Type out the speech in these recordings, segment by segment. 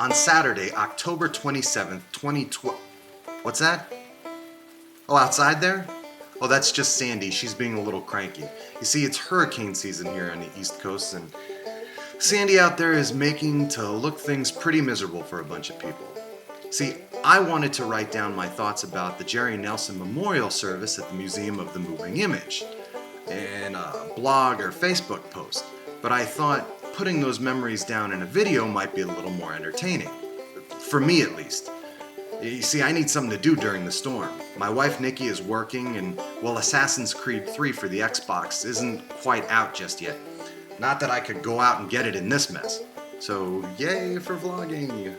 on Saturday, October 27th, 2012. What's that? Oh, outside there? Oh, that's just Sandy. She's being a little cranky. You see, it's hurricane season here on the East Coast, and Sandy out there is making to look things pretty miserable for a bunch of people. See, I wanted to write down my thoughts about the Jerry Nelson Memorial Service at the Museum of the Moving Image in a blog or Facebook post, but I thought putting those memories down in a video might be a little more entertaining. For me, at least. You see, I need something to do during the storm. My wife Nikki is working, and well, Assassin's Creed 3 for the Xbox isn't quite out just yet. Not that I could go out and get it in this mess. So, yay for vlogging!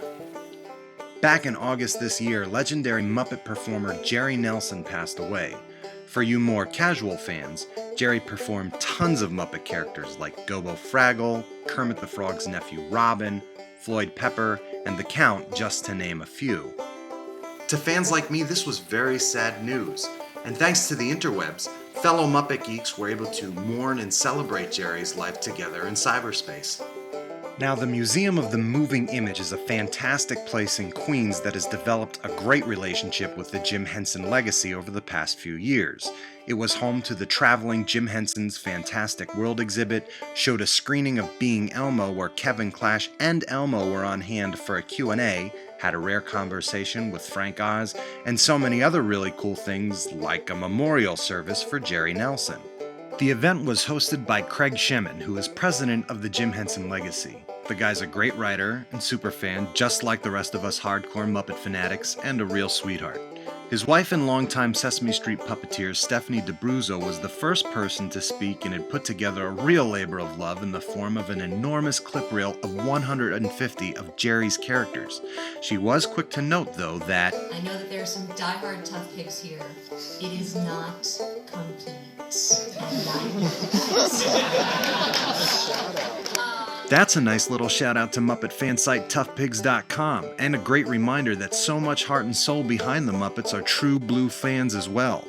Back in August this year, legendary Muppet performer Jerry Nelson passed away. For you more casual fans, Jerry performed tons of Muppet characters like Gobo Fraggle, Kermit the Frog's nephew Robin, Floyd Pepper, and the Count, just to name a few. To fans like me, this was very sad news, and thanks to the interwebs, fellow Muppet geeks were able to mourn and celebrate Jerry's life together in cyberspace. Now, the Museum of the Moving Image is a fantastic place in Queens that has developed a great relationship with the Jim Henson legacy over the past few years. It was home to the traveling Jim Henson's Fantastic World exhibit, showed a screening of Being Elmo where Kevin Clash and Elmo were on hand for a Q&A, had a rare conversation with Frank Oz, and so many other really cool things like a memorial service for Jerry Nelson. The event was hosted by Craig Shemin, who is president of the Jim Henson Legacy. The guy's a great writer and superfan, just like the rest of us hardcore Muppet fanatics, and a real sweetheart. His wife and longtime Sesame Street puppeteer Stephanie D'Abruzzo was the first person to speak and had put together a real labor of love in the form of an enormous clip reel of 150 of Jerry's characters. She was quick to note, though, that I know that there are some diehard Tough Pigs here. It is not complete. That's a nice little shout out to Muppet fan site toughpigs.com, and a great reminder that so much heart and soul behind the Muppets are true blue fans as well.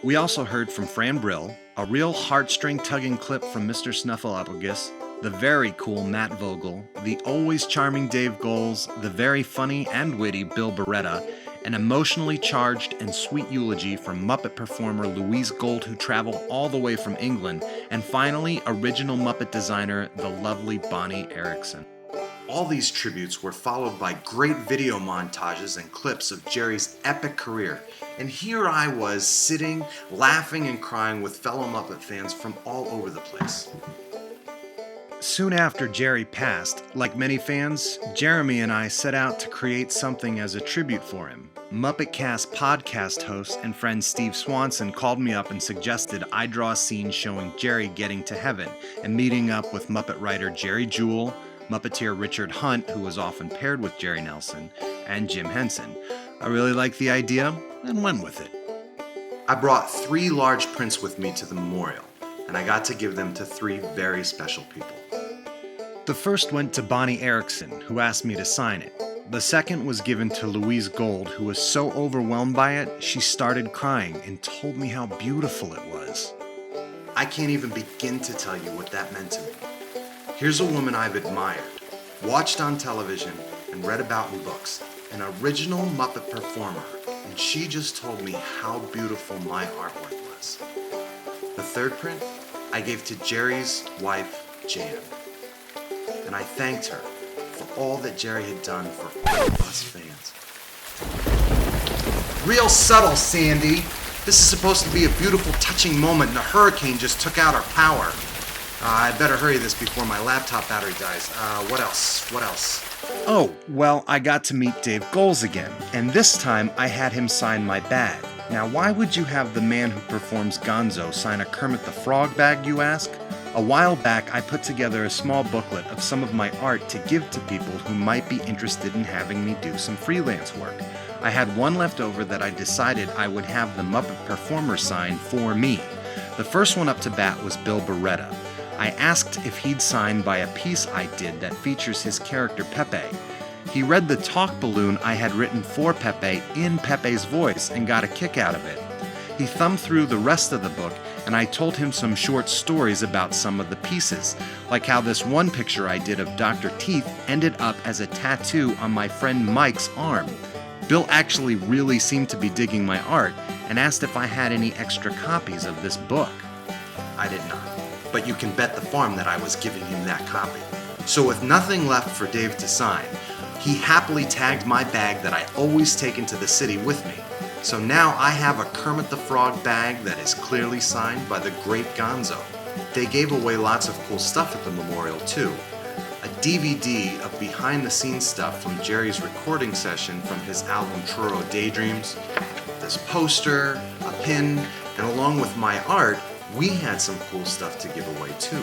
We also heard from Fran Brill, a real heartstring tugging clip from Mr. Snuffleupagus, the very cool Matt Vogel, the always charming Dave Goles, the very funny and witty Bill Beretta, an emotionally charged and sweet eulogy from Muppet performer Louise Gold, who traveled all the way from England, and finally, original Muppet designer, the lovely Bonnie Erickson. All these tributes were followed by great video montages and clips of Jerry's epic career, and here I was sitting, laughing and crying with fellow Muppet fans from all over the place. Soon after Jerry passed, like many fans, Jeremy and I set out to create something as a tribute for him. MuppetCast podcast host and friend Steve Swanson called me up and suggested I draw a scene showing Jerry getting to heaven and meeting up with Muppet writer Jerry Jewell, Muppeteer Richard Hunt, who was often paired with Jerry Nelson, and Jim Henson. I really liked the idea and went with it. I brought 3 large prints with me to the memorial, and I got to give them to 3 very special people. The first went to Bonnie Erickson, who asked me to sign it. The second was given to Louise Gold, who was so overwhelmed by it, she started crying and told me how beautiful it was. I can't even begin to tell you what that meant to me. Here's a woman I've admired, watched on television, and read about in books, an original Muppet performer, and she just told me how beautiful my artwork was. The third print I gave to Jerry's wife, Jan, and I thanked her for all that Jerry had done for all of us fans. Real subtle, Sandy. This is supposed to be a beautiful, touching moment, and a hurricane just took out our power. I'd better hurry this before my laptop battery dies. What else? Oh, well, I got to meet Dave Goles again, and this time I had him sign my bag. Now, why would you have the man who performs Gonzo sign a Kermit the Frog bag, you ask? A while back, I put together a small booklet of some of my art to give to people who might be interested in having me do some freelance work. I had one left over that I decided I would have the Muppet performer sign for me. The first one up to bat was Bill Beretta. I asked if he'd sign by a piece I did that features his character Pepe. He read the talk balloon I had written for Pepe in Pepe's voice and got a kick out of it. He thumbed through the rest of the book and I told him some short stories about some of the pieces, like how this one picture I did of Dr. Teeth ended up as a tattoo on my friend Mike's arm. Bill actually really seemed to be digging my art and asked if I had any extra copies of this book. I did not, but you can bet the farm that I was giving him that copy. So with nothing left for Dave to sign, he happily tagged my bag that I always take into the city with me. So now I have a Kermit the Frog bag that is clearly signed by the great Gonzo. They gave away lots of cool stuff at the memorial too. A DVD of behind-the-scenes stuff from Jerry's recording session from his album Truro Daydreams, this poster, a pin, and along with my art, we had some cool stuff to give away too.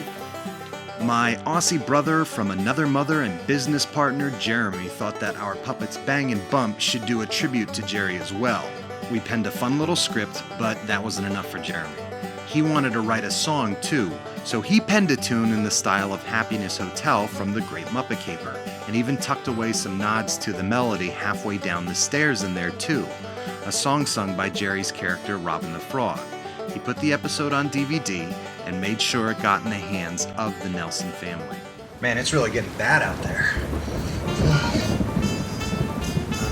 My Aussie brother from another mother and business partner, Jeremy, thought that our puppets Bang and Bump should do a tribute to Jerry as well. We penned a fun little script, but that wasn't enough for Jeremy. He wanted to write a song too, so he penned a tune in the style of Happiness Hotel from The Great Muppet Caper, and even tucked away some nods to the melody halfway down the stairs in there too, a song sung by Jerry's character Robin the Frog. He put the episode on DVD and made sure it got in the hands of the Nelson family. Man, it's really getting bad out there.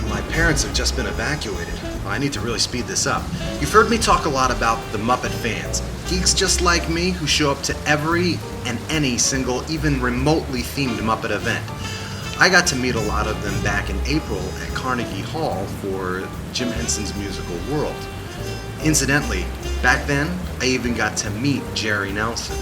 My parents have just been evacuated. I need to really speed this up. You've heard me talk a lot about the Muppet fans. Geeks just like me who show up to every and any single, even remotely themed Muppet event. I got to meet a lot of them back in April at Carnegie Hall for Jim Henson's Musical World. Incidentally, back then, I even got to meet Jerry Nelson.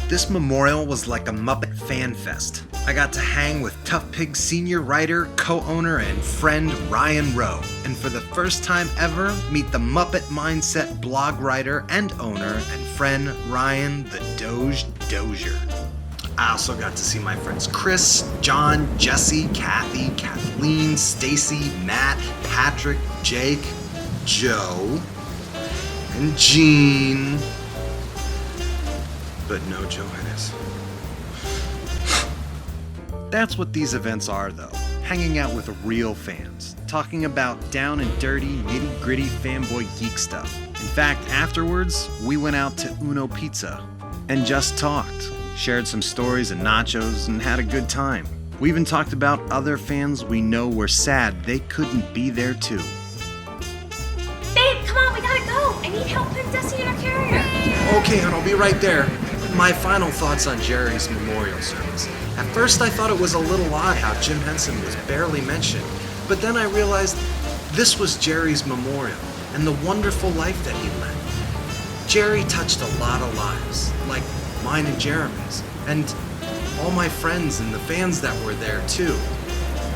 This memorial was like a Muppet fan fest. I got to hang with Tough Pig's senior writer, co-owner, and friend Ryan Rowe, and for the first time ever, meet the Muppet Mindset blog writer and owner and friend Ryan the Doge Dozier. I also got to see my friends Chris, John, Jesse, Kathy, Kathleen, Stacy, Matt, Patrick, Jake, Joe, and Gene, but no Johannes. That's what these events are though, hanging out with real fans, talking about down and dirty, nitty-gritty fanboy geek stuff. In fact, afterwards, we went out to Uno Pizza and just talked, shared some stories and nachos, and had a good time. We even talked about other fans we know were sad they couldn't be there too. Babe, come on, we gotta go! I need help putting Dusty in our carrier. Okay, hon, I'll be right there. My final thoughts on Jerry's memorial service. At first I thought it was a little odd how Jim Henson was barely mentioned, but then I realized this was Jerry's memorial and the wonderful life that he led. Jerry touched a lot of lives, like mine and Jeremy's, and all my friends and the fans that were there too,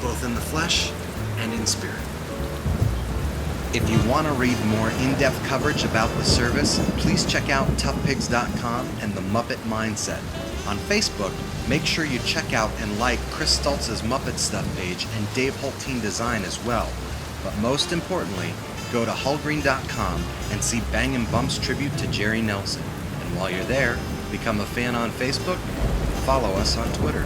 both in the flesh and in spirit. If you want to read more in-depth coverage about the service, please check out toughpigs.com and the Muppet Mindset. On Facebook, make sure you check out and like Chris Stoltz's Muppet Stuff page and Dave Hulteen Design as well. But most importantly, go to hullgreen.com and see Bang and Bump's tribute to Jerry Nelson. And while you're there, become a fan on Facebook, follow us on Twitter.